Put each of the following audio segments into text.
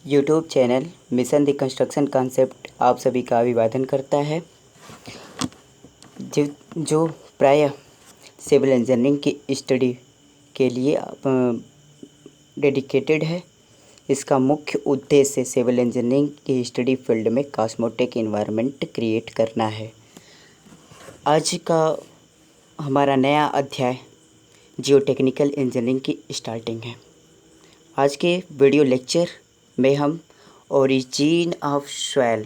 YouTube channel mission the construction concept आप सभी का अभिवादन करता है, जो प्रायः सिविल इंजीनियरिंग की स्टडी के लिए डेडिकेटेड है। इसका मुख्य उद्देश्य सिविल इंजीनियरिंग की स्टडी फील्ड में कॉस्मोटिक इन्वायरमेंट क्रिएट करना है। आज का हमारा नया अध्याय जियोटेक्निकल इंजीनियरिंग की स्टार्टिंग है। आज के वीडियो लेक्चर में हम ओरिजिन ऑफ सॉइल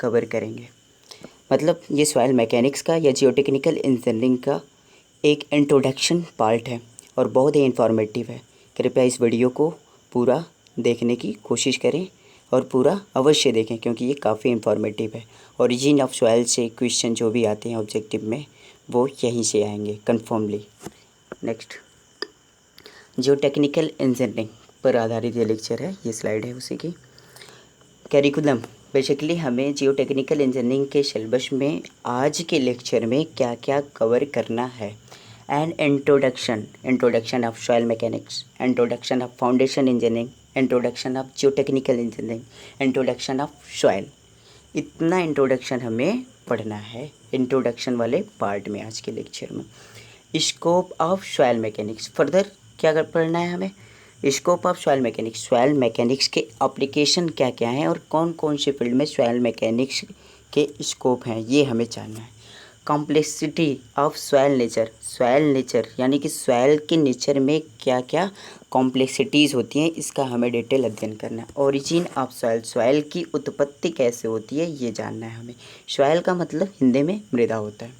कवर करेंगे। मतलब ये सॉइल मैकेनिक्स का या जियोटेक्निकल इंजीनियरिंग का एक इंट्रोडक्शन पार्ट है और बहुत ही इंफॉर्मेटिव है। कृपया इस वीडियो को पूरा देखने की कोशिश करें और पूरा अवश्य देखें, क्योंकि ये काफ़ी इंफॉर्मेटिव है। ओरिजिन ऑफ सॉइल से क्वेश्चन जो भी आते हैं ऑब्जेक्टिव में, वो यहीं से आएंगे कन्फर्मली। नेक्स्ट, जियोटेक्निकल इंजीनियरिंग पर आधारित ये लेक्चर है, ये स्लाइड है उसी की। कैरिकुलम, बेसिकली हमें जियोटेक्निकल इंजीनियरिंग के सिलेबस में आज के लेक्चर में क्या क्या कवर करना है। And introduction of soil mechanics, introduction of foundation engineering, introduction of geotechnical engineering, introduction of soil. इतना इंट्रोडक्शन हमें पढ़ना है इंट्रोडक्शन वाले पार्ट में आज के लेक्चर में। Scope of soil mechanics, further क्या पढ़ना है हमें। स्कोप ऑफ सॉइल मैकेनिक्स के एप्लीकेशन क्या क्या हैं और कौन कौन से फील्ड में सॉइल मैकेनिक्स के स्कोप हैं, ये हमें जानना है। कॉम्प्लेक्सिटी ऑफ सॉइल नेचर यानी कि सॉइल के नेचर में क्या क्या कॉम्प्लेक्सिटीज़ होती हैं, इसका हमें डिटेल अध्ययन करना है। ओरिजिन ऑफ सॉइल की उत्पत्ति कैसे होती है, ये जानना है हमें। सॉइल का मतलब हिंदी में मृदा होता है।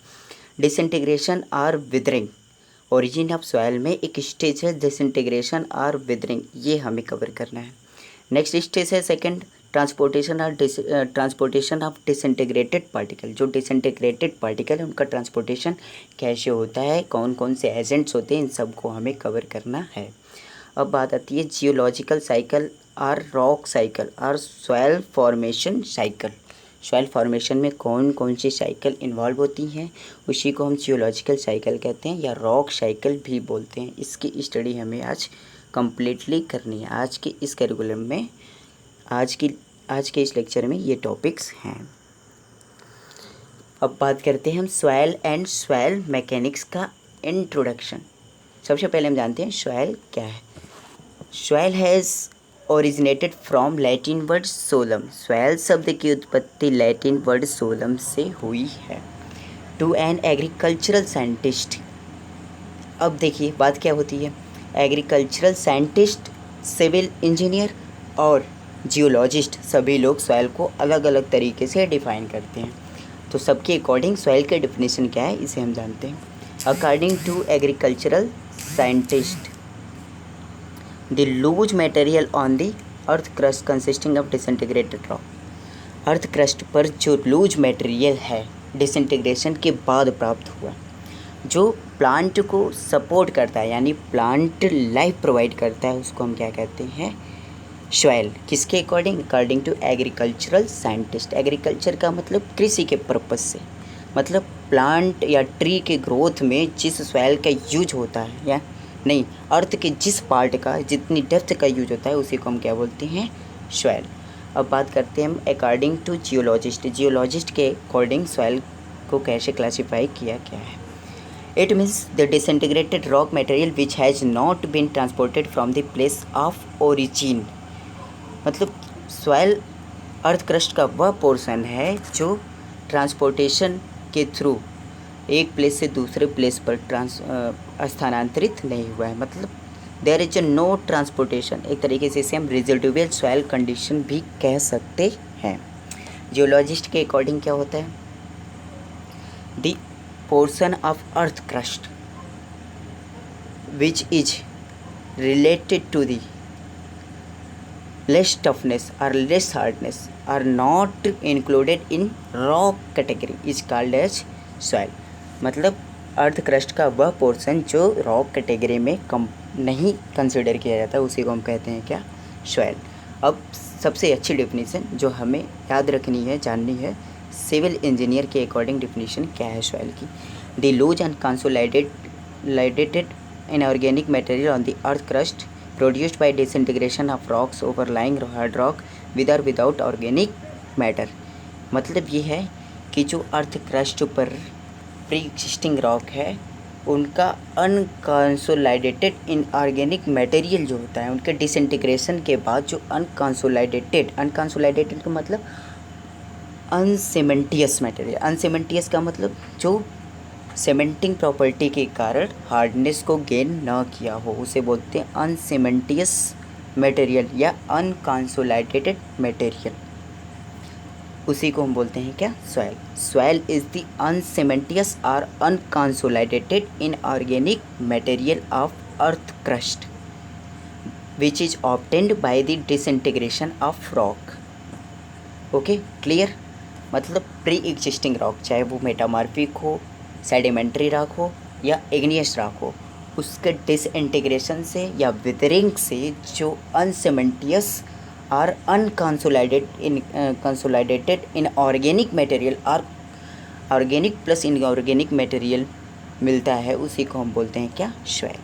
डिसइंटीग्रेशन और विदरिंग, ओरिजिन ऑफ सॉइल में एक स्टेज है डिसइंटीग्रेशन और विदरिंग, ये हमें कवर करना है। नेक्स्ट स्टेज है second, transportation of disintegrated particle. जो डिसइंटीग्रेटेड पार्टिकल है उनका ट्रांसपोर्टेशन कैसे होता है, कौन कौन से एजेंट्स होते हैं, इन सबको हमें कवर करना है। अब बात आती है जियोलॉजिकल साइकिल और रॉक साइकिल और soil formation cycle. Soil formation में कौन कौन सी साइकिल इन्वॉल्व होती हैं, उसी को हम जियोलॉजिकल साइकिल कहते हैं या रॉक साइकिल भी बोलते हैं। इसकी स्टडी हमें आज कम्प्लीटली करनी है। आज के इस करिकुलम में आज के इस लेक्चर में ये टॉपिक्स हैं। अब बात करते हैं हम सॉइल एंड सॉइल मैकेनिक्स का इंट्रोडक्शन। सबसे पहले हम जानते हैं सॉइल क्या है। Soil has originated from Latin word solum. Soil शब्द की उत्पत्ति लैटिन वर्ड सोलम से हुई है। टू एन एग्रीकल्चरल साइंटिस्ट, अब देखिए बात क्या होती है। एग्रीकल्चरल साइंटिस्ट, सिविल इंजीनियर और जियोलॉजिस्ट, सभी लोग सॉइल को अलग अलग तरीके से डिफाइन करते हैं। तो सबके अकॉर्डिंग सॉइल के डिफिनेशन क्या है, इसे हम जानते हैं। According to agricultural scientist, the loose material on the earth crust consisting of disintegrated rock. Earth crust पर जो लूज मटेरियल है डिसइंटीग्रेशन के बाद प्राप्त हुआ, जो प्लांट को सपोर्ट करता है यानी प्लांट लाइफ प्रोवाइड करता है, उसको हम क्या कहते हैं, सॉइल। किसके according, according to agricultural scientist. Agriculture का मतलब कृषि के पर्पस से, मतलब प्लांट या ट्री के ग्रोथ में जिस सॉइल का यूज होता है, या नहीं, अर्थ के जिस पार्ट का जितनी डेप्थ का यूज होता है, उसी को हम क्या बोलते हैं, सॉइल। अब बात करते हैं हम अकॉर्डिंग टू जियोलॉजिस्ट के अकॉर्डिंग सॉइल को कैसे क्लासीफाई किया गया है। It means the disintegrated rock material which has not been transported from the place of origin. मतलब सॉइल अर्थ क्रस्ट का वह पोर्शन है जो ट्रांसपोर्टेशन के थ्रू एक प्लेस से दूसरे प्लेस पर स्थानांतरित नहीं हुआ है। मतलब देयर इज नो ट्रांसपोर्टेशन। एक तरीके से इसे हम रेजिडुअल सॉइल कंडीशन भी कह सकते हैं। जियोलॉजिस्ट के अकॉर्डिंग क्या होता है, the portion of earth crust which is related to the less toughness or less hardness are not included in rock category is called as soil। मतलब अर्थ क्रस्ट का वह पोर्शन जो रॉक कैटेगरी में कम नहीं कंसिडर किया जाता, उसी को हम कहते हैं क्या, सॉइल। अब सबसे अच्छी डेफिनेशन जो हमें याद रखनी है, जाननी है, सिविल इंजीनियर के अकॉर्डिंग डेफिनेशन क्या है सॉइल की। The loose and consolidated inorganic material on the earth crust produced by disintegration of rocks overlying hard rock with और विदाउट ऑर्गेनिक मैटर। मतलब ये है कि जो अर्थ क्रस्ट पर प्री एग्जिस्टिंग रॉक है उनका अनकंसोलिडेटेड इनऑर्गेनिक मटेरियल जो होता है उनके डिसइंटीग्रेशन के बाद जो अनकंसोलिडेटेड का मतलब अनसीमेंटियस मटेरियल। अनसीमेंटियस का मतलब जो सीमेंटिंग प्रॉपर्टी के कारण हार्डनेस को गेन न किया हो उसे बोलते हैं अनसीमेंटियस मटेरियल या अनकंसोलिडेटेड मटेरियल। उसी को हम बोलते हैं क्या? सॉइल। सॉइल इज द अनसीमेंटियस और unconsolidated inorganic material of earth crust which is obtained by the disintegration of rock. Okay, clear? मतलब प्री एग्जिस्टिंग रॉक, चाहे वो मेटामॉर्फिक हो, सेडिमेंट्री रॉक हो या इग्नियस रॉक हो, उसके डिसइंटीग्रेशन से या विदरिंग से जो अनसीमेंटियस और कंसोलिडेटेड इनऑर्गेनिक मटेरियल और ऑर्गेनिक प्लस इनऑर्गेनिक मटेरियल मिलता है उसी को हम बोलते हैं क्या? सॉइल।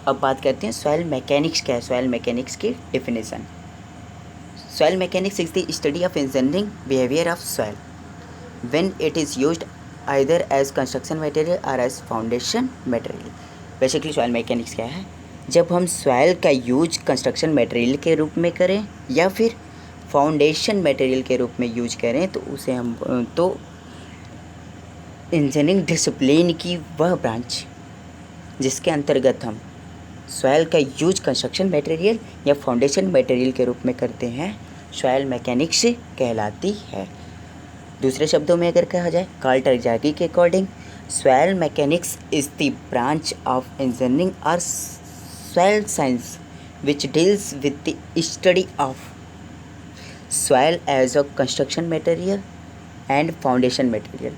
अब बात करते हैं सॉइल मैकेनिक्स क्या है। सॉइल मैकेनिक्स की definition. Soil mechanics is the study of engineering behaviour of soil when it is used either as construction material or as foundation material। Basically soil mechanics क्या है? जब हम सॉइल का use construction material के रूप में करें या फिर फाउंडेशन मटेरियल के रूप में यूज करें तो उसे हम तो इंजीनियरिंग डिसिप्लिन की वह ब्रांच जिसके अंतर्गत हम सॉइल का यूज कंस्ट्रक्शन मटेरियल या फाउंडेशन मटेरियल के रूप में करते हैं सॉइल मैकेनिक्स कहलाती है। दूसरे शब्दों में अगर कहा जाए कार्ल टरज़ागी के according soil mechanics is the branch of engineering और soil science which deals with the study of soil as a construction material and foundation material.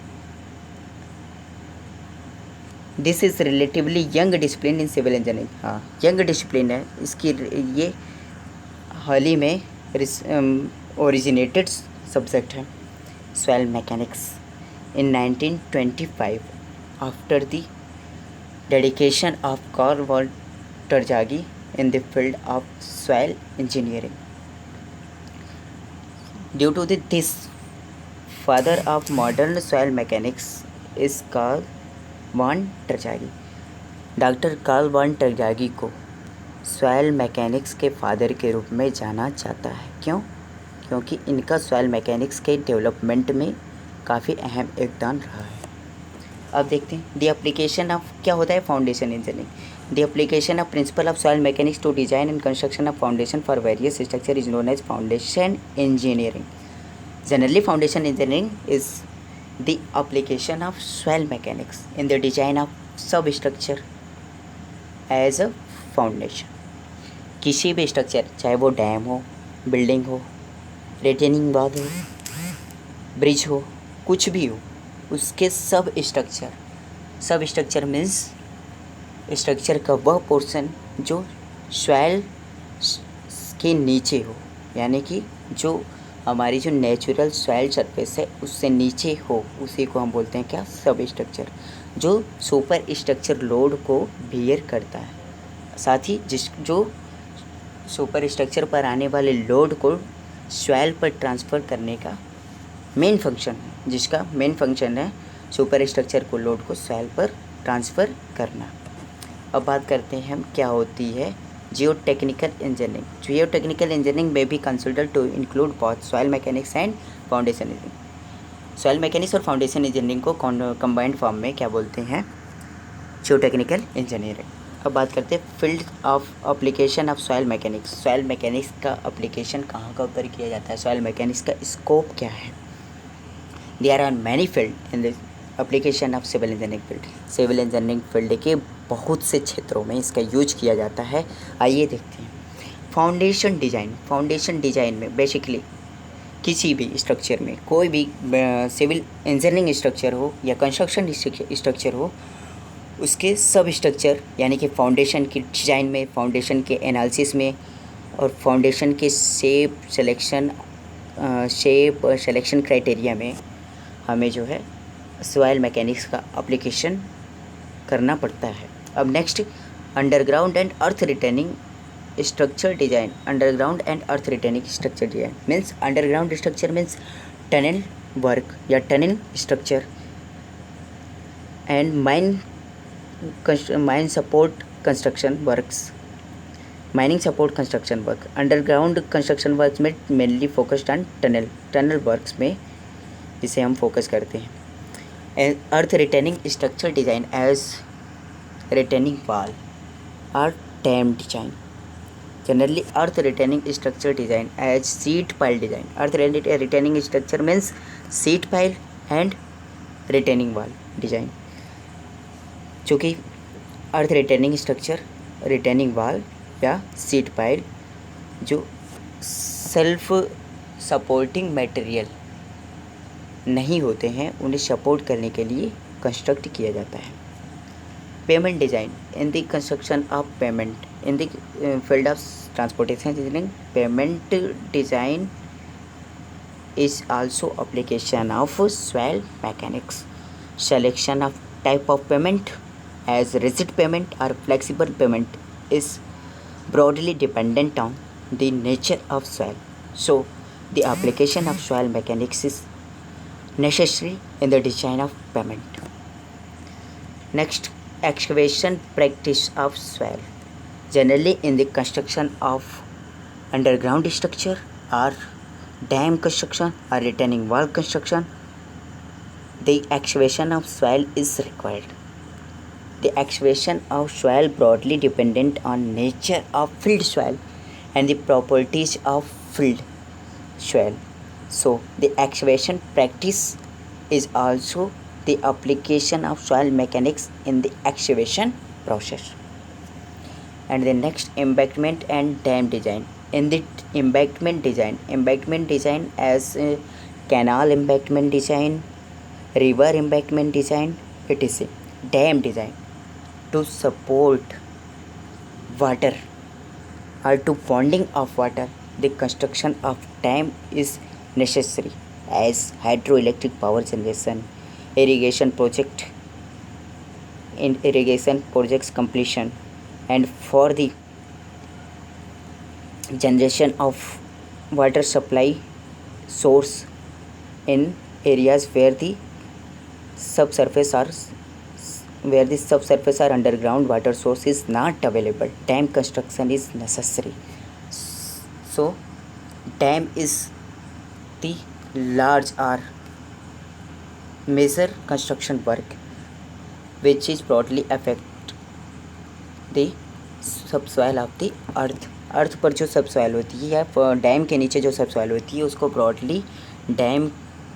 This is relatively young discipline in civil engineering. हाँ, young discipline है इसकी, ये हाल ही में originated subject है soil mechanics in 1925 after the dedication of Carl von Terzaghi in the field of soil engineering. Due to this, father of modern soil mechanics is Carl von Terzaghi। Doctor Carl von Terzaghi को soil mechanics के father के रूप में जाना जाता है। क्यों? क्योंकि इनका सॉइल मैकेनिक्स के डेवलपमेंट में काफ़ी अहम योगदान रहा है। अब देखते हैं द एप्लीकेशन ऑफ क्या होता है foundation engineering. The application of principle of soil mechanics to design and construction of foundation for various structure is known as foundation engineering. Generally foundation engineering is the application of soil mechanics in the design of substructure as a foundation. किसी भी structure, चाहे वो dam हो, building हो, retaining wall हो, bridge हो, कुछ भी हो, उसके सब स्ट्रक्चर मीन्स स्ट्रक्चर का वह पोर्शन जो सॉइल के नीचे हो, यानी कि जो हमारी जो नेचुरल सॉइल सरफेस है उससे नीचे हो, उसी को हम बोलते हैं क्या? सब स्ट्रक्चर, जो सुपर स्ट्रक्चर लोड को बियर करता है। साथ ही जो सुपर स्ट्रक्चर पर आने वाले लोड को सॉइल पर ट्रांसफ़र करने का मेन फंक्शन है, जिसका मेन फंक्शन है सुपर स्ट्रक्चर को लोड को सॉइल पर ट्रांसफ़र करना। अब बात करते हैं हम क्या होती है जियोटेक्निकल इंजीनियरिंग। जियोटेक्निकल इंजीनियरिंग में भी consider to include both soil mechanics and foundation engineering. Soil mechanics और फाउंडेशन इंजीनियरिंग को कंबाइंड फॉर्म में क्या बोलते हैं? Geotechnical engineering. अब बात करते हैं field of application of soil mechanics. Soil mechanics का एप्लीकेशन कहाँ का ऊपर किया जाता है? सॉइल मैकेनिक्स का स्कोप क्या है? There are many field in the application of civil engineering field. Civil engineering field के बहुत से क्षेत्रों में इसका यूज किया जाता है। आइए देखते हैं फाउंडेशन डिज़ाइन। फाउंडेशन डिज़ाइन में बेसिकली किसी भी स्ट्रक्चर में, कोई भी सिविल इंजीनियरिंग स्ट्रक्चर हो या कंस्ट्रक्शन स्ट्रक्चर हो, उसके सब स्ट्रक्चर यानी कि फाउंडेशन की डिज़ाइन में, फाउंडेशन के एनालिसिस में और फाउंडेशन के शेप सिलेक्शन क्राइटेरिया में हमें जो है सॉइल मैकेनिक्स का एप्लीकेशन करना पड़ता है। अब next underground and earth retaining structure design. Underground and earth retaining structure design means underground structure means tunnel work या tunnel structure and mine support construction works. Mining support construction work. Underground construction works में mainly focused on tunnel works में इसे हम focus करते हैं. And earth retaining structure design as retaining wall or dam design. Generally, earth retaining structure design as sheet pile design. Earth retaining structure means sheet pile and retaining wall design. चूँकि अर्थ retaining structure, retaining वाल या seat pile जो self supporting material नहीं होते हैं उन्हें support करने के लिए कंस्ट्रक्ट किया जाता है. Payment design in the construction of payment in the field of transportation engineering. Payment design is also application of soil mechanics. Selection of type of payment as rigid payment or flexible payment is broadly dependent on the nature of soil, so the application of soil mechanics is necessary in the design of payment. Next, excavation practice of soil. Generally in the construction of underground structure or dam construction or retaining wall construction, the excavation of soil is required. The excavation of soil broadly dependent on nature of field soil and the properties of field soil. So the excavation practice is also the application of soil mechanics in the excavation process. And the next, embankment and dam design. In the embankment design as canal embankment design, river embankment design, etc. Dam design to support water or to ponding of water. The construction of dam is necessary as hydroelectric power generation, irrigation projects completion, and for the generation of water supply source in areas where the subsurface or underground water source is not available, dam construction is necessary. So dam is the large or major construction work which is broadly affect the subsoil of the earth पर जो subsoil होती है या dam के नीचे जो subsoil होती है उसको ब्रॉडली डैम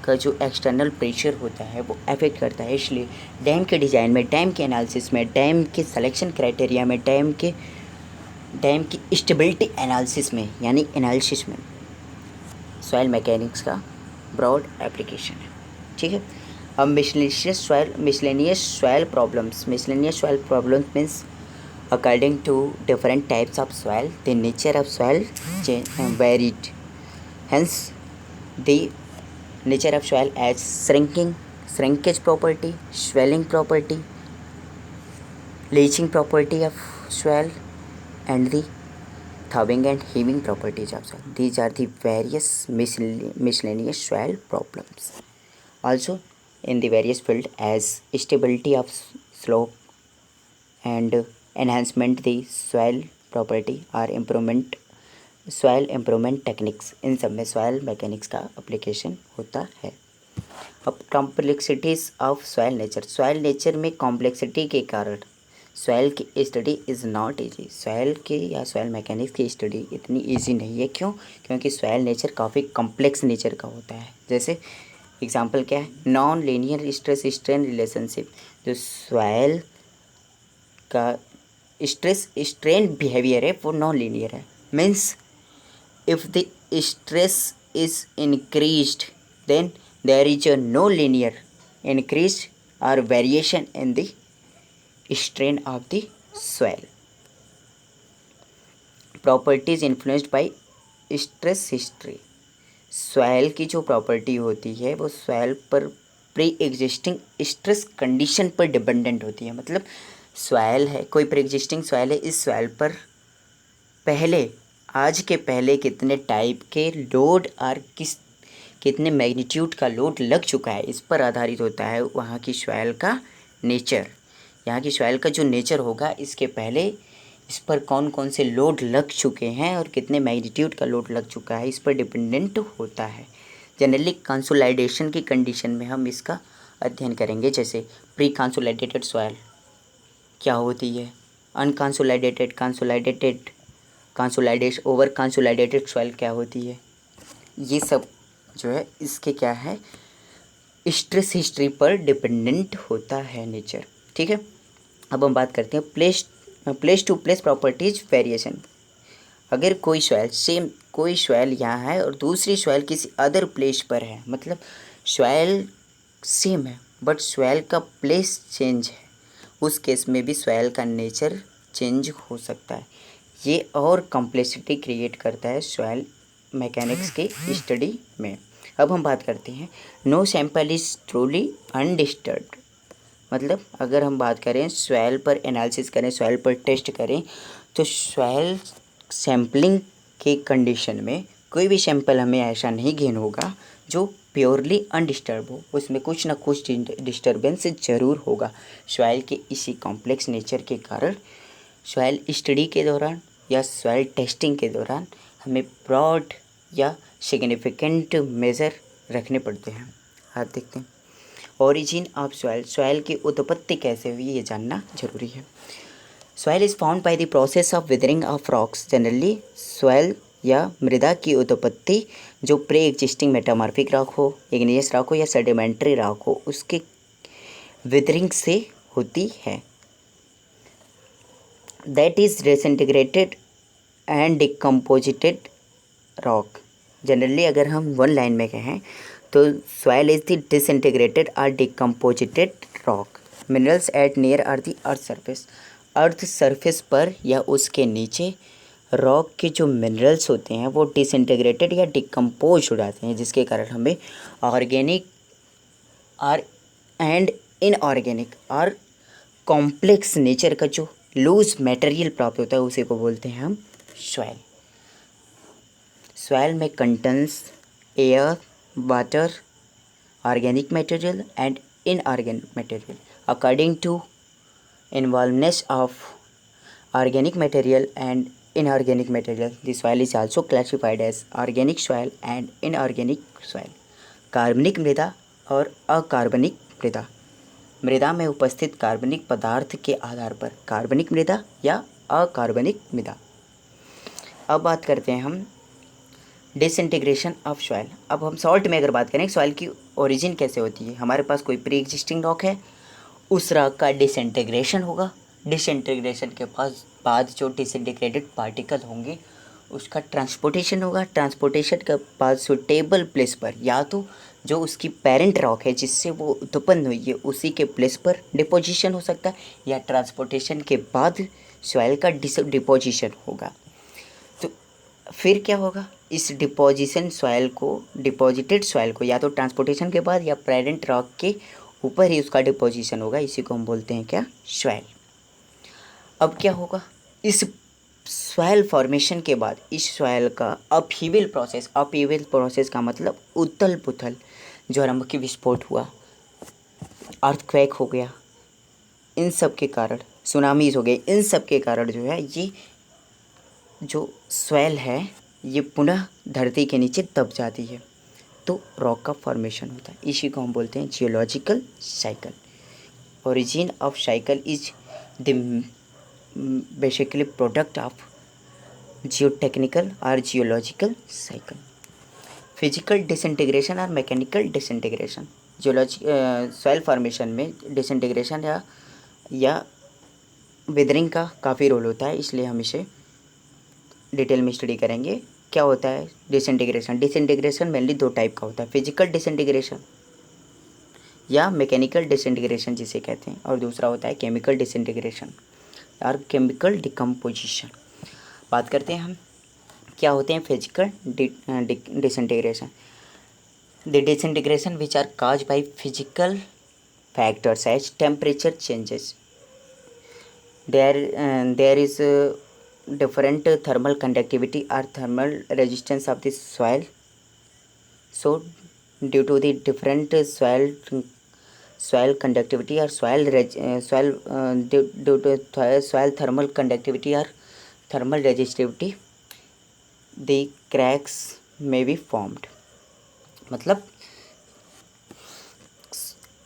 का जो एक्सटर्नल प्रेशर होता है वो अफेक्ट करता है. इसलिए डैम के डिज़ाइन में, डैम के एनालिसिस में, डैम के सिलेक्शन क्राइटेरिया में, डैम की स्टेबिलिटी एनालिसिस में यानी एनालिसिस में सॉइल मैकेनिक्स का ब्रॉड एप्लीकेशन है. ठीक है. अब miscellaneous soil problems means according to different types of soil, the nature of soil varied. Hence, the nature of soil as shrinkage property, swelling property, leaching property of soil, and the thawing and heaving properties of soil. These are the various miscellaneous soil problems. Also, in the various field as stability of slope and enhancement the soil property और soil improvement techniques, इन सब में soil mechanics का application होता है. अब complexities of soil nature में complexity के कारण soil की study is not easy. soil की या soil mechanics की study इतनी easy नहीं है. क्यों? क्योंकि soil nature काफ़ी complex nature का होता है. जैसे एग्जाम्पल क्या है, non linear stress strain relationship. जो soil का स्ट्रेस स्ट्रेन बिहेवियर है वो नॉन लीनियर है. Means if the stress is increased then there is a no linear increase or variation in the strain of the soil. Properties influenced by stress history. Soil की जो property होती है वो soil पर pre existing stress condition पर dependent होती है. मतलब सॉइल है, कोई प्री एग्जिस्टिंग सॉइल है, इस सॉइल पर पहले, आज के पहले कितने टाइप के लोड और कितने मैग्नीट्यूड का लोड लग चुका है, इस पर आधारित होता है वहाँ की सॉइल का नेचर। यहाँ की सॉइल का जो नेचर होगा, इसके पहले इस पर कौन कौन से लोड लग चुके हैं और कितने मैग्नीट्यूड का लोड लग चुका है, इस पर डिपेंडेंट होता है। जनरली कंसोलिडेशन की कंडीशन में हम इसका अध्ययन करेंगे, जैसे प्री कंसोलिडेटेड सॉइल क्या होती है, unconsolidated, consolidated, consolidation, over consolidated soil क्या होती है। ये सब जो है इसके क्या है, स्ट्रेस हिस्ट्री पर डिपेंडेंट होता है नेचर। ठीक है, अब हम बात करते हैं place to place properties variation. अगर कोई सॉइल सेम, कोई सॉइल यहाँ है और दूसरी सॉइल किसी अदर प्लेस पर है, मतलब सॉइल सेम है बट सॉइल का प्लेस चेंज है, उस केस में भी सॉइल का नेचर चेंज हो सकता है। ये और कॉम्प्लेक्सिटी क्रिएट करता है सॉइल मैकेनिक्स की स्टडी में। अब हम बात करते हैं no sample is truly undisturbed. मतलब अगर हम बात करें सॉइल पर एनालिसिस करें, सॉइल पर टेस्ट करें, तो सॉइल सैम्पलिंग के कंडीशन में कोई भी सैंपल हमें ऐसा नहीं गेन होगा जो प्योरली अनडिस्टर्ब हो, उसमें कुछ ना कुछ डिस्टर्बेंस ज़रूर होगा। सॉइल के इसी कॉम्प्लेक्स नेचर के कारण सॉइल स्टडी के दौरान या सॉइल टेस्टिंग के दौरान हमें ब्रॉड या सिग्निफिकेंट मेज़र रखने पड़ते हैं। आप देखते हैं ओरिजिन ऑफ सॉइल, सॉइल की उत्पत्ति कैसे हुई ये जानना जरूरी है। Soil is found by the process of withering of rocks. Generally soil या मृदा की उत्पत्ति जो प्री एग्जिस्टिंग मेटामॉर्फिक रॉक हो, इग्नियस रॉक हो या सेडिमेंट्री रॉक हो, उसके विदरिंग से होती है। That is disintegrated and decomposited rock. Generally अगर हम वन लाइन में कहें तो सॉइल इज़ द डिसइंटीग्रेटेड और decomposited rock. Minerals at near or the earth surface. Earth surface पर या उसके नीचे रॉक के जो मिनरल्स होते हैं वो डिसइंटीग्रेटेड या डिकम्पोज हो जाते हैं, जिसके कारण हमें ऑर्गेनिक और एंड इनऑर्गेनिक और कॉम्प्लेक्स नेचर का जो लूज मटेरियल प्राप्त होता है उसी को बोलते हैं हम सॉइल। सॉइल में contains air, water, organic material and inorganic material. According to involveness of organic material and inorganic material, the soil is also classified as organic soil and inorganic soil. कार्बनिक मृदा और अकार्बनिक मृदा। मृदा में उपस्थित कार्बनिक पदार्थ के आधार पर कार्बनिक मृदा या अकार्बनिक मृदा। अब बात करते हैं हम डिसइंटीग्रेशन ऑफ सॉइल। अब हम सॉल्ट में अगर बात करें सॉइल की ओरिजिन कैसे होती है, हमारे पास कोई प्री एग्जिस्टिंग रॉक है, उस रॉक का डिसइंटीग्रेशन होगा, डिसइंटीग्रेशन के बाद जो डिसइंटीग्रेटेड पार्टिकल होंगे उसका ट्रांसपोर्टेशन होगा, ट्रांसपोर्टेशन के बाद सुटेबल प्लेस पर या तो जो उसकी पेरेंट रॉक है जिससे वो उत्पन्न हुई है उसी के प्लेस पर डिपोजिशन हो सकता है, या ट्रांसपोर्टेशन के बाद सॉइल का डिपोजिशन होगा। तो फिर क्या होगा, इस डिपोजिशन सॉइल को, डिपॉजिटेड सॉइल को या तो ट्रांसपोर्टेशन के बाद या पेरेंट रॉक के ऊपर ही उसका डिपोजिशन होगा, इसी को हम बोलते हैं क्या, सॉइल। अब क्या होगा, इस सॉइल फॉर्मेशन के बाद इस सॉइल का अपहीवल प्रोसेस का मतलब उथल पुथल, ज्वालामुखी विस्फोट हुआ, अर्थक्वेक हो गया, इन सब के कारण सुनामीज हो गए, इन सब के कारण जो है ये जो सॉइल है ये पुनः धरती के नीचे दब जाती है, तो रॉक का फॉर्मेशन होता है। इसी को हम बोलते हैं geological cycle. Origin of cycle is the basically product of geotechnical और जियोलॉजिकल साइकिल। फिजिकल डिसइंटीग्रेशन और मैकेनिकल डिसइंटीग्रेशन। सॉइल फॉर्मेशन में डिसइंटीग्रेशन या विदरिंग का काफ़ी रोल होता है, इसलिए हम इसे डिटेल में स्टडी करेंगे। क्या होता है डिसइंटीग्रेशन? डिसइंटीग्रेशन मेनली दो टाइप का होता है, फिजिकल डिसइंटीग्रेशन या मैकेनिकल डिसइंटीग्रेशन जिसे कहते हैं, और दूसरा होता है केमिकल डिसइंटीग्रेशन और केमिकल डिकम्पोजिशन। बात करते हैं हम क्या होते हैं physical disintegration. The disintegration which are caused by physical factors as temperature changes. there is different thermal conductivity or thermal resistance of the soil. So due to the different soil conductivity or due to soil thermal conductivity or thermal resistivity, the cracks may be formed. मतलब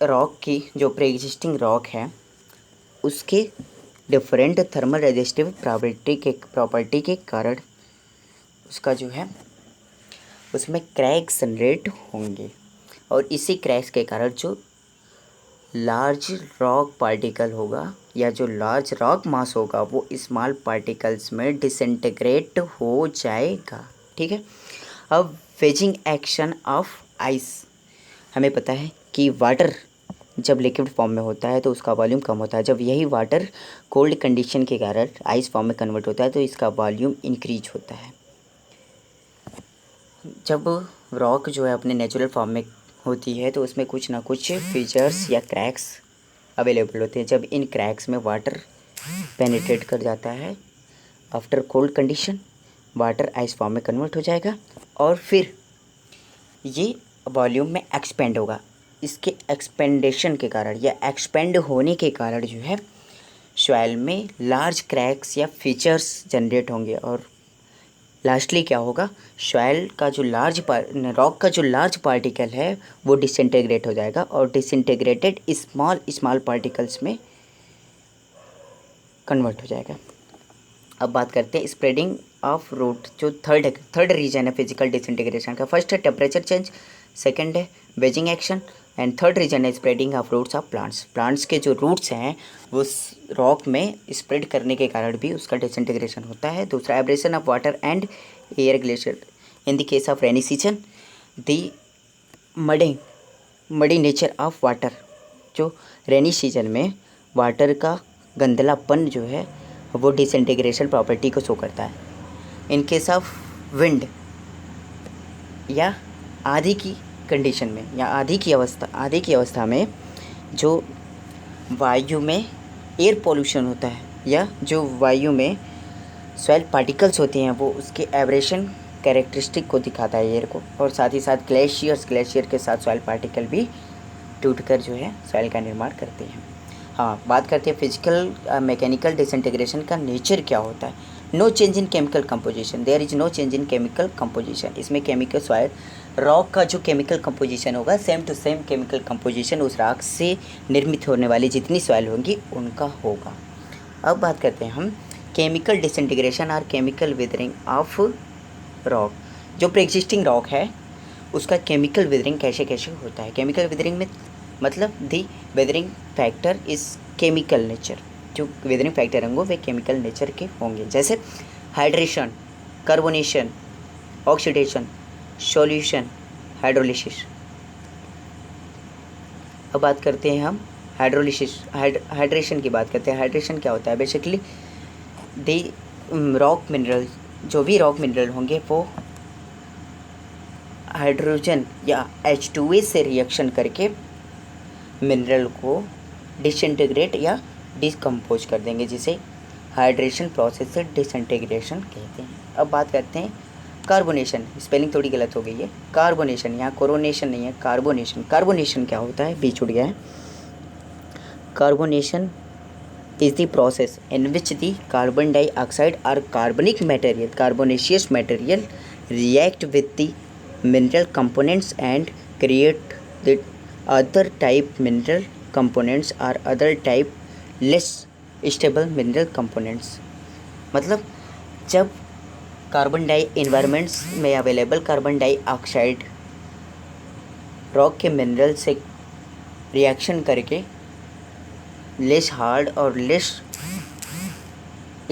rock की जो pre existing rock है उसके different thermal resistive property के कारण उसका जो है उसमें क्रैक्स जनरेट होंगे, और इसी क्रैक्स के कारण जो लार्ज रॉक पार्टिकल होगा या जो लार्ज रॉक मास होगा वो स्मॉल पार्टिकल्स में डिसइंटीग्रेट हो जाएगा। ठीक है। अब वेजिंग एक्शन ऑफ आइस, हमें पता है कि वाटर जब लिक्विड फॉर्म में होता है तो उसका वॉल्यूम कम होता है, जब यही वाटर कोल्ड कंडीशन के कारण आइस फॉर्म में कन्वर्ट होता है तो इसका वॉल्यूम इंक्रीज होता है। जब रॉक जो है अपने नेचुरल फॉर्म में होती है तो उसमें कुछ ना कुछ फीचर्स या क्रैक्स अवेलेबल होते हैं। जब इन क्रैक्स में वाटर पेनिट्रेट कर जाता है after cold condition, water ice form में कन्वर्ट हो जाएगा और फिर ये वॉल्यूम में एक्सपेंड होगा। इसके एक्सपेंडेशन के कारण या एक्सपेंड होने के कारण जो है सॉइल में लार्ज क्रैक्स या फीचर्स जनरेट होंगे, और लास्टली क्या होगा, सॉइल का जो रॉक का जो लार्ज पार्टिकल है वो डिसइंटीग्रेट हो जाएगा और डिसइंटीग्रेटेड स्मॉल पार्टिकल्स में कन्वर्ट हो जाएगा। अब बात करते हैं स्प्रेडिंग ऑफ रूट, जो थर्ड रीजन है फिजिकल डिसइंटीग्रेशन का। फर्स्ट है टेम्परेचर चेंज, सेकंड है wedging action and third reason है spreading of roots of plants. Plants के जो रूट्स हैं वो रॉक में स्प्रेड करने के कारण भी उसका डिसइंटीग्रेशन होता है। दूसरा abrasion of water and air glacier in the case of rainy season, the muddy nature of water, जो रेनी सीजन में वाटर का गंदलापन जो है वो डिसइंटीग्रेशन प्रॉपर्टी को शो करता है। इन केस ऑफ विंड या आधी की कंडीशन में या आधी की अवस्था में जो वायु में एयर पोल्यूशन होता है या जो वायु में सॉइल पार्टिकल्स होते हैं वो उसके एब्रेशन कैरेक्टरिस्टिक को दिखाता है एयर को, और साथ ही साथ ग्लेशियर के साथ सॉइल पार्टिकल भी टूटकर जो है सॉइल का निर्माण करते हैं। हाँ, बात करते हैं फिजिकल मैकेनिकल डिसइंटीग्रेशन का नेचर क्या होता है। No change in chemical composition, there is no change in chemical composition. इसमें केमिकल सॉइल रॉक का जो केमिकल कंपोजिशन होगा same to same chemical composition उस रॉक से निर्मित होने वाली जितनी सॉइल होंगी उनका होगा। अब बात करते हैं हम केमिकल डिसइंटीग्रेशन और केमिकल विदरिंग ऑफ रॉक। जो प्री एग्जिस्टिंग रॉक है उसका केमिकल विदरिंग कैसे कैसे होता है। केमिकल विदरिंग में मतलब the weathering factor is chemical nature, जो वेदरिंग फैक्टर होंगे वे केमिकल नेचर के होंगे, जैसे hydration, carbonation, oxidation, solution, hydrolysis. अब बात करते हैं हम हाइड्रेशन की बात करते हैं। हाइड्रेशन क्या होता है, बेसिकली दी रॉक मिनरल, जो भी रॉक मिनरल होंगे वो हाइड्रोजन या H2A से रिएक्शन करके मिनरल को डिसइंटीग्रेट या डिस्कम्पोज कर देंगे, जिसे हाइड्रेशन प्रोसेस से डिसइंटीग्रेशन कहते हैं। अब बात करते हैं कार्बोनेशन। स्पेलिंग थोड़ी गलत हो गई है, कार्बोनेशन, यहाँ कोरोनेशन नहीं है, कार्बोनेशन। कार्बोनेशन क्या होता है, बीच उड़ गया है। Carbonation is the process in which the carbon dioxide or carbonic material, carbonaceous material react with the mineral components and create the other type mineral components or other type less stable mineral components। मतलब जब environments में available carbon dioxide rock के mineral से reaction करके less hard और less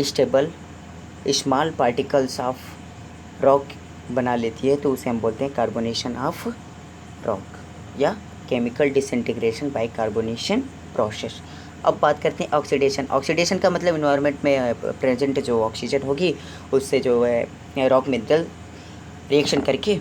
stable small particles of rock बना लेती है, तो उसे हम बोलते हैं कार्बोनेशन ऑफ रॉक या chemical disintegration by carbonation process. अब बात करते हैं ऑक्सीडेशन। ऑक्सीडेशन का मतलब इन्वायरमेंट में प्रेजेंट जो ऑक्सीजन होगी उससे जो है रॉक मिनरल रिएक्शन करके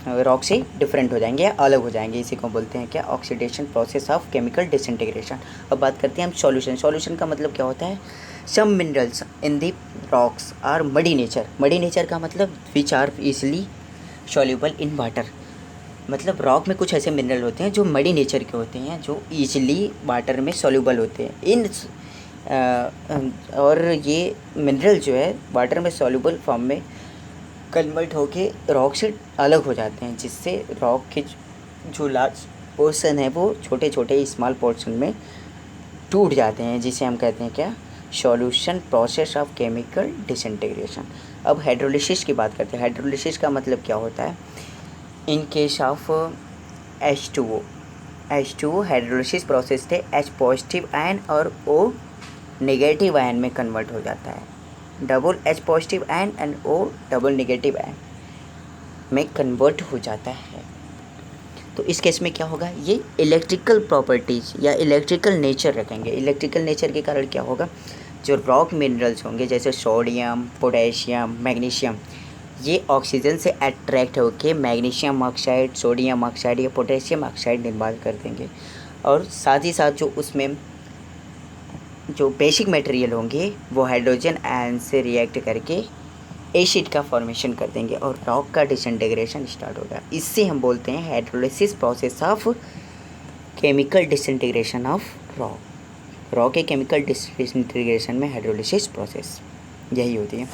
रॉक से डिफरेंट हो जाएंगे या अलग हो जाएंगे, इसी को बोलते हैं क्या, oxidation process of chemical disintegration. अब बात करते हैं हम सॉल्यूशन। सॉल्यूशन का मतलब क्या होता है, some minerals in the rocks are muddy nature. Muddy nature का मतलब which are easily soluble in water. मतलब रॉक में कुछ ऐसे मिनरल होते हैं जो मडी नेचर के होते हैं, जो ईजिली वाटर में सॉल्यूबल होते हैं। और ये मिनरल जो है वाटर में सॉल्यूबल फॉर्म में कन्वर्ट होके रॉक से अलग हो जाते हैं, जिससे रॉक के जो लार्ज पोर्शन है वो छोटे छोटे स्मॉल पोर्शन में टूट जाते हैं, जिसे हम कहते हैं क्या, solution process of chemical disintegration. अब हाइड्रोलिसिस की बात करते हैं। हाइड्रोलिसिस का मतलब क्या होता है? In case of H2O hydrolysis process से H पॉजिटिव आयन और O नेगेटिव आयन में कन्वर्ट हो जाता है। Double H positive ion and O double negative ion में कन्वर्ट हो जाता है। तो इस केस में क्या होगा, ये इलेक्ट्रिकल प्रॉपर्टीज़ या इलेक्ट्रिकल नेचर रखेंगे। इलेक्ट्रिकल नेचर के कारण क्या होगा, जो रॉक मिनरल्स होंगे जैसे सोडियम, पोटेशियम, मैग्नीशियम, ये ऑक्सीजन से अट्रैक्ट होकर मैग्नीशियम ऑक्साइड, सोडियम ऑक्साइड या पोटेशियम ऑक्साइड निर्माण कर देंगे। और साथ ही साथ जो उसमें जो बेसिक मटेरियल होंगे वो हाइड्रोजन आयन से रिएक्ट करके एसिड का फॉर्मेशन कर देंगे और रॉक का डिसइंटीग्रेशन स्टार्ट होगा। इससे हम बोलते हैं hydrolysis process of chemical disintegration of rock. Rock के केमिकल डिसइंटीग्रेशन में हाइड्रोलिसिस प्रोसेस यही होती है।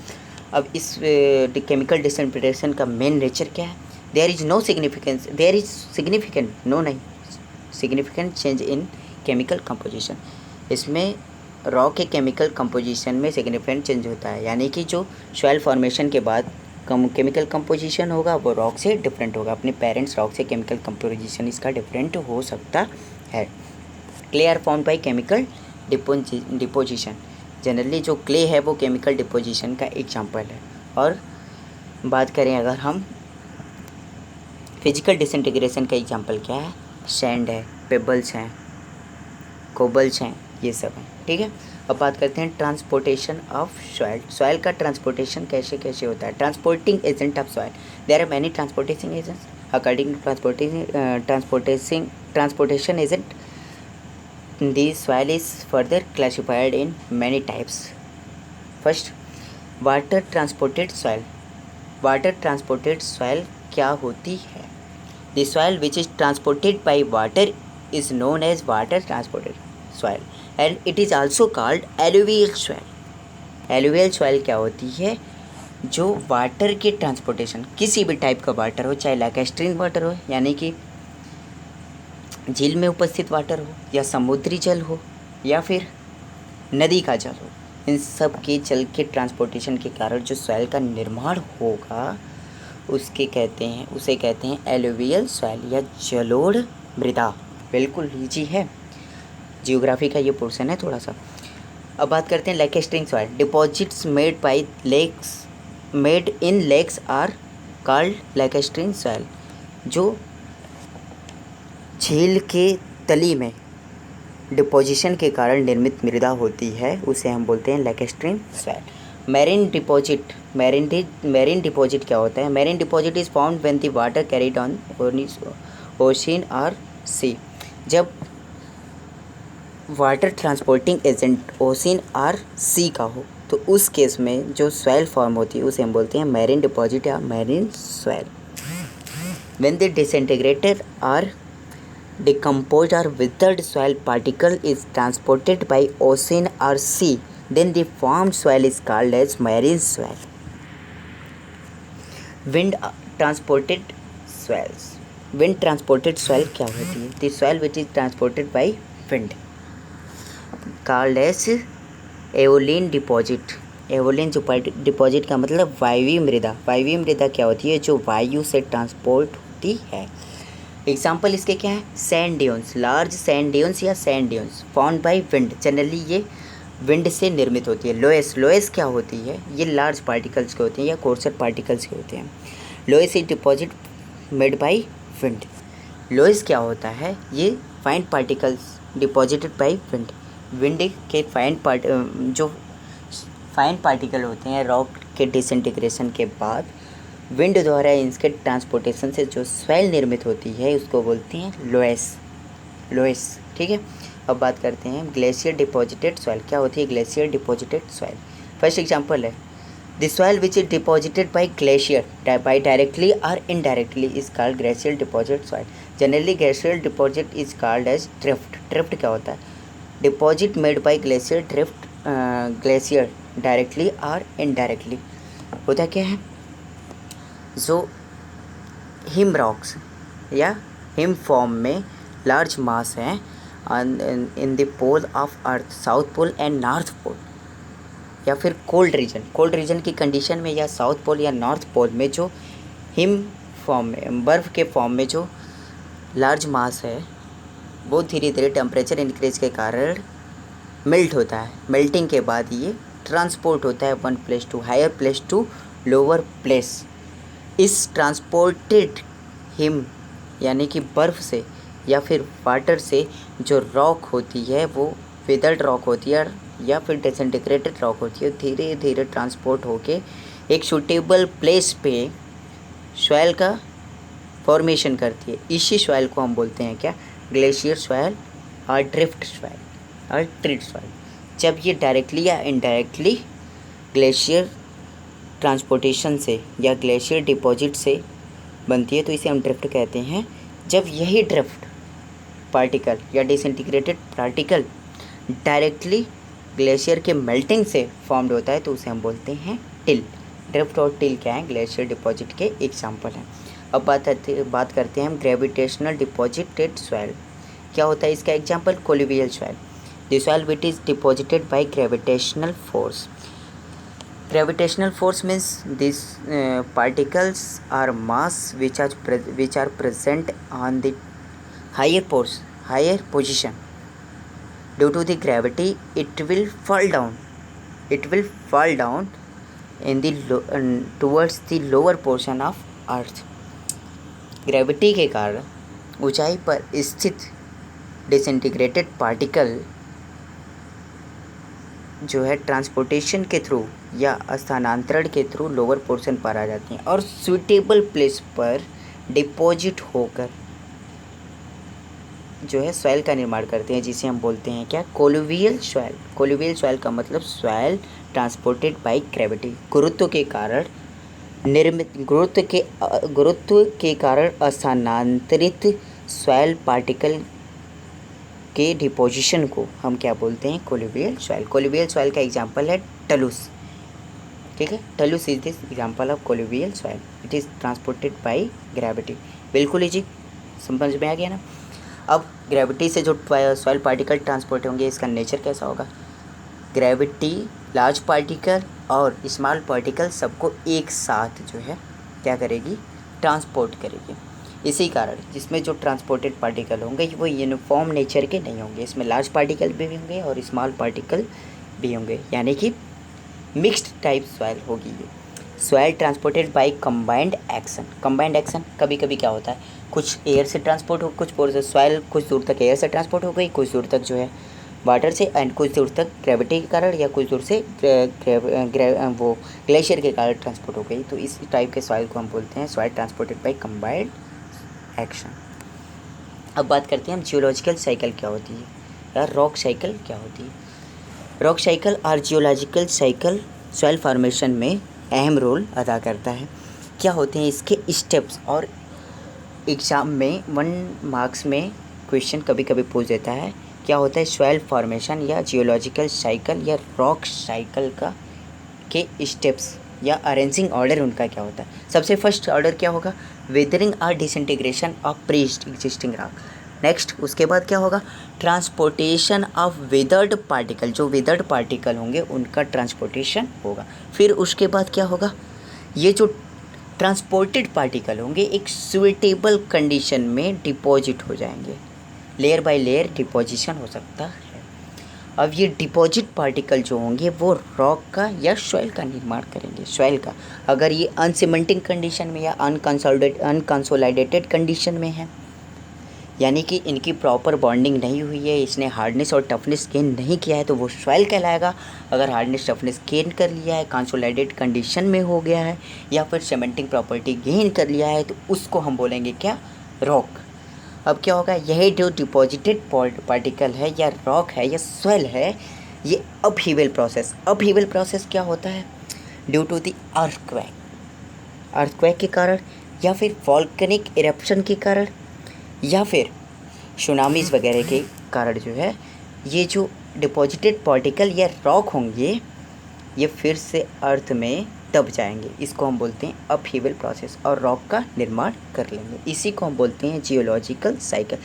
अब इस केमिकल डिसइंटीग्रेशन का मेन नेचर क्या है? There is significant change in chemical composition. इसमें रॉक के केमिकल कंपोजिशन में सिग्निफिकेंट चेंज होता है, यानी कि जो सॉइल फॉर्मेशन के बाद केमिकल कंपोजिशन होगा वो रॉक से डिफरेंट होगा। अपने पेरेंट्स रॉक से केमिकल कंपोजिशन इसका डिफरेंट हो सकता है। Clay are formed by chemical deposition. Generally जो क्ले है वो केमिकल डिपोजिशन का एग्जाम्पल है। और बात करें अगर हम फिजिकल डिसइंटीग्रेशन का एग्जाम्पल क्या है, सैंड है, पेबल्स हैं, कोबल्स हैं, ये सब हैं। ठीक है, अब बात करते हैं ट्रांसपोर्टेशन ऑफ सॉइल। सॉइल का ट्रांसपोर्टेशन कैसे कैसे होता है? Transporting agent of soil, there are many transportation agents according to transportation agent the soil is further classified in many types. First, water transported soil. Water transported soil क्या होती है? The soil which is transported by water is known as water transported soil and it is also called alluvial soil. Alluvial soil क्या होती है? जो water के transportation, किसी भी टाइप का वाटर हो, चाहे लैकेस्ट्रीन वाटर हो यानी कि झील में उपस्थित वाटर हो, या समुद्री जल हो, या फिर नदी का जल हो, इन सब के जल के ट्रांसपोर्टेशन के कारण जो सॉइल का निर्माण होगा उसे कहते हैं एलुवियल सॉइल या जलोढ़ मृदा। बिल्कुल इजी है, जियोग्राफी का ये पोर्शन है थोड़ा सा। अब बात करते हैं lacustrine soil. Deposits made in lakes are called lacustrine soil. जो झील के तली में डिपोजिशन के कारण निर्मित मृदा होती है उसे हम बोलते हैं लैकेस्ट्रीन सॉइल। मैरीन डिपॉजिट क्या होता है? Marine deposit is found when the water carried on ocean और सी। जब वाटर ट्रांसपोर्टिंग एजेंट ओशियन और सी का हो तो उस केस में जो सॉइल फॉर्म होती है उसे हम बोलते हैं मैरीन डिपॉजिट या marine soil. When the disintegrated और decomposed or withered soil particle is transported by ocean or sea, then the formed soil is called as marine soil. Wind transported soils. Wind transported soil क्या होती है? The soil which is transported by wind called as aeolian deposit. Aeolian deposit का मतलब वायवीय मृदा। वायवीय मृदा क्या होती है? जो वायु से ट्रांसपोर्ट होती है। एग्जाम्पल इसके क्या है? Sand dunes, large sand dunes या sand dunes found by wind. Generally ये विंड से निर्मित होती है। लोएस क्या होती है? ये लार्ज पार्टिकल्स के होते हैं या कोर्सर पार्टिकल्स के होते हैं। Loess is deposit made by wind. Loess क्या होता है? ये fine particles deposited by wind. Wind के जो फाइन पार्टिकल होते हैं रॉक के डिसइंटीग्रेशन के बाद विंड द्वारा इनके ट्रांसपोर्टेशन से जो सॉइल निर्मित होती है उसको बोलते हैं लोएस। ठीक है, अब बात करते हैं ग्लेशियर डिपॉजिटेड सॉइल। क्या होती है glacier deposited soil? First example है the soil which is deposited by glacier by directly और indirectly is called glacier deposit soil. Generally glacier deposit is called as drift. Drift क्या होता है? Deposit made by glacier drift glacier directly और indirectly. होता क्या है? जो हिम रॉक्स या हिम फॉर्म में लार्ज मास है in the pole of earth, south pole and north pole, या फिर कोल्ड रीजन की कंडीशन में या साउथ पोल या नॉर्थ पोल में जो हिम फॉर्म में बर्फ़ के फॉर्म में जो लार्ज मास है वो धीरे धीरे टेम्परेचर इंक्रीज के कारण मेल्ट होता है। मेल्टिंग के बाद ये ट्रांसपोर्ट होता है one place to higher place to lower place. इस ट्रांसपोर्टेड हिम यानी कि बर्फ़ से या फिर वाटर से जो रॉक होती है वो विदर्ड रॉक होती है या फिर डिसइंटीग्रेटेड रॉक होती है, धीरे धीरे ट्रांसपोर्ट होके एक सूटेबल प्लेस पे सॉइल का फॉर्मेशन करती है। इसी सॉइल को हम बोलते हैं क्या? ग्लेशियर सॉइल और ड्रिफ्ट सॉइल और ट्रिट सॉइल। जब ये डायरेक्टली या इनडायरेक्टली ग्लेशियर ट्रांसपोर्टेशन से या ग्लेशियर डिपॉजिट से बनती है तो इसे हम ड्रिफ्ट कहते हैं। जब यही ड्रिफ्ट पार्टिकल या डिसइंटीग्रेटेड पार्टिकल डायरेक्टली ग्लेशियर के मेल्टिंग से फॉर्म्ड होता है तो उसे हम बोलते हैं टिल। ड्रिफ्ट और टिल क्या है? ग्लेशियर डिपॉजिट के एग्जाम्पल हैं। अब बात करते हैं हम ग्रेविटेशनल डिपॉजिटेड सॉइल। क्या होता है इसका example? Colluvial soil. The soil which is deposited by gravitational force. Gravitational force means these particles are mass which are present on the higher position. Due to the gravity, it will fall down. It will fall down in the towards the lower portion of Earth. Gravity के कारण ऊंचाई पर स्थित disintegrated particle जो है transportation के through या स्थानांतरण के थ्रू लोअर पोर्शन पर आ जाती हैं और सूटेबल प्लेस पर डिपॉजिट होकर जो है सॉइल का निर्माण करते हैं, जिसे हम बोलते हैं क्या? कोलुवियल सॉइल। कोलुवियल सॉइल का मतलब सॉइल ट्रांसपोर्टेड बाय ग्रेविटी। गुरुत्व के कारण गुरुत्व के कारण स्थानांतरित सॉइल पार्टिकल के डिपोजिशन को हम क्या बोलते हैं? Colluvial soil. कोलुवियल सॉइल का एग्जांपल है टलुस। ठीक है, talus is this example of colluvial soil. It is transported by gravity. बिल्कुल ही जी, समझ में आ गया ना। अब ग्रेविटी से जो सॉइल पार्टिकल ट्रांसपोर्ट होंगे इसका नेचर कैसा होगा? ग्रेविटी लार्ज पार्टिकल और स्मॉल पार्टिकल सबको एक साथ जो है क्या करेगी? ट्रांसपोर्ट करेगी। इसी कारण जिसमें जो ट्रांसपोर्टेड पार्टिकल होंगे वो यूनिफॉर्म नेचर के नहीं होंगे, इसमें लार्ज पार्टिकल भी होंगे और स्मॉल पार्टिकल भी होंगे, यानी कि मिक्स्ड टाइप सॉइल होगी ये। Soil transported by combined action. Combined action कभी कभी क्या होता है? कुछ एयर से ट्रांसपोर्ट हो, कुछ सॉइल कुछ दूर तक एयर से ट्रांसपोर्ट हो गई, कुछ दूर तक जो है वाटर से, एंड कुछ दूर तक ग्रेविटी के कारण या कुछ दूर से वो ग्लेशियर के कारण ट्रांसपोर्ट हो गई। तो इस टाइप के सॉइल को हम बोलते हैं soil transported by combined action. अब बात करते हैं हम जियोलॉजिकल साइकिल क्या होती है या रॉक साइकिल क्या होती है। रॉक साइकिल और जियोलॉजिकल साइकिल सॉइल फॉर्मेशन में अहम रोल अदा करता है। क्या होते हैं इसके स्टेप्स? और एग्ज़ाम में 1 मार्क्स में क्वेश्चन कभी कभी पूछ देता है क्या होता है सॉइल फॉर्मेशन या जियोलॉजिकल साइकिल या रॉक साइकिल का के स्टेप्स या अरेंजिंग ऑर्डर उनका क्या होता है। सबसे फर्स्ट ऑर्डर क्या होगा? वेदरिंग और disintegration of pre existing rock. Next उसके बाद क्या होगा? Transportation of withered particle. जो विदर्ड पार्टिकल होंगे उनका ट्रांसपोर्टेशन होगा। फिर उसके बाद क्या होगा? ये जो ट्रांसपोर्टेड पार्टिकल होंगे एक सुइटेबल कंडीशन में डिपॉजिट हो जाएंगे, लेयर बाय लेयर डिपोजिशन हो सकता है। अब ये डिपॉजिट पार्टिकल जो होंगे वो रॉक का या सॉइल का निर्माण करेंगे। सॉइल का अगर ये अनसीमेंटिंग कंडीशन में या अनकंसोलिडेटेड कंडीशन में है, यानी कि इनकी प्रॉपर बॉन्डिंग नहीं हुई है, इसने हार्डनेस और टफनेस गेन नहीं किया है तो वो सॉइल कहलाएगा। अगर हार्डनेस टफनेस गेन कर लिया है, कंसोलिडेटेड कंडीशन में हो गया है या फिर सीमेंटिंग प्रॉपर्टी गेन कर लिया है तो उसको हम बोलेंगे क्या? रॉक। अब क्या होगा, यही जो डिपॉजिटेड पार्टिकल है या रॉक है या सॉइल है, ये अपहीवल प्रोसेस क्या होता है, ड्यू टू द अर्थक्वेक के कारण, या फिर वॉल्केनिक इरप्शन के कारण, या फिर सुनामीज वगैरह के कारण जो है, ये जो डिपॉजिटेड पार्टिकल या रॉक होंगे ये फिर से अर्थ में दब जाएंगे। इसको हम बोलते हैं अपहीवल प्रोसेस, और रॉक का निर्माण कर लेंगे। इसी को हम बोलते हैं जियोलॉजिकल साइकिल।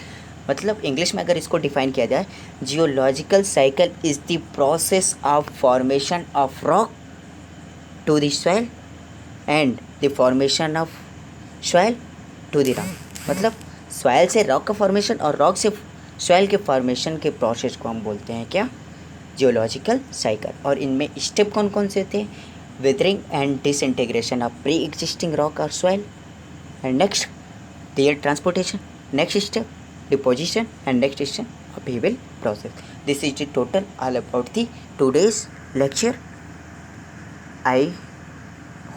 मतलब इंग्लिश में अगर इसको डिफाइन किया जाए, geological cycle is the process of formation of rock to the soil and the formation of soil to the rock. मतलब सॉइल से रॉक का फॉर्मेशन और रॉक से सॉइल के फॉर्मेशन के प्रोसेस को हम बोलते हैं क्या, जियोलॉजिकल साइकिल। और इनमें स्टेप कौन कौन से थे, weathering and disintegration of pre-existing rock or soil, and next their transportation, next step deposition, and next step upheaval process. This is the total all about the today's lecture. I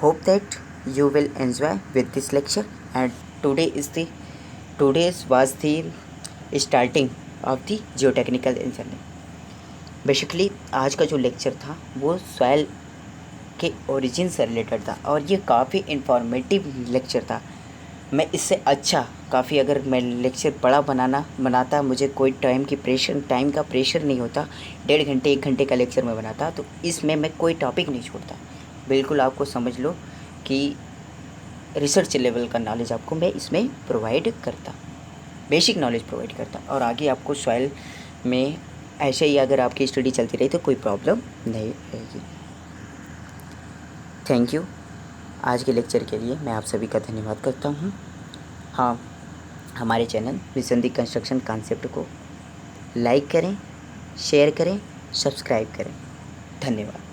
hope that you will enjoy with this lecture, and today's was the starting of the geotechnical engineering. Basically आज का जो lecture था वो soil के origin से related था, और ये काफ़ी इन्फॉर्मेटिव लेक्चर था। मैं इससे अच्छा काफ़ी, अगर मैं लेक्चर बड़ा बनाता मुझे कोई टाइम का प्रेशर नहीं होता, 1.5 घंटे 1 घंटे का लेक्चर मैं बनाता, तो इसमें मैं कोई टॉपिक नहीं छोड़ता। बिल्कुल आपको समझ लो कि रिसर्च लेवल का नॉलेज आपको मैं इसमें प्रोवाइड करता, बेसिक नॉलेज प्रोवाइड करता, और आगे आपको सॉइल में ऐसे ही अगर आपकी स्टडी चलती रही तो कोई प्रॉब्लम नहीं रहेगी। Thank you. आज के लेक्चर के लिए मैं आप सभी का धन्यवाद करता हूँ। हाँ, हमारे चैनल विजन दी कंस्ट्रक्शन कॉन्सेप्ट को लाइक करें, शेयर करें, सब्सक्राइब करें। धन्यवाद।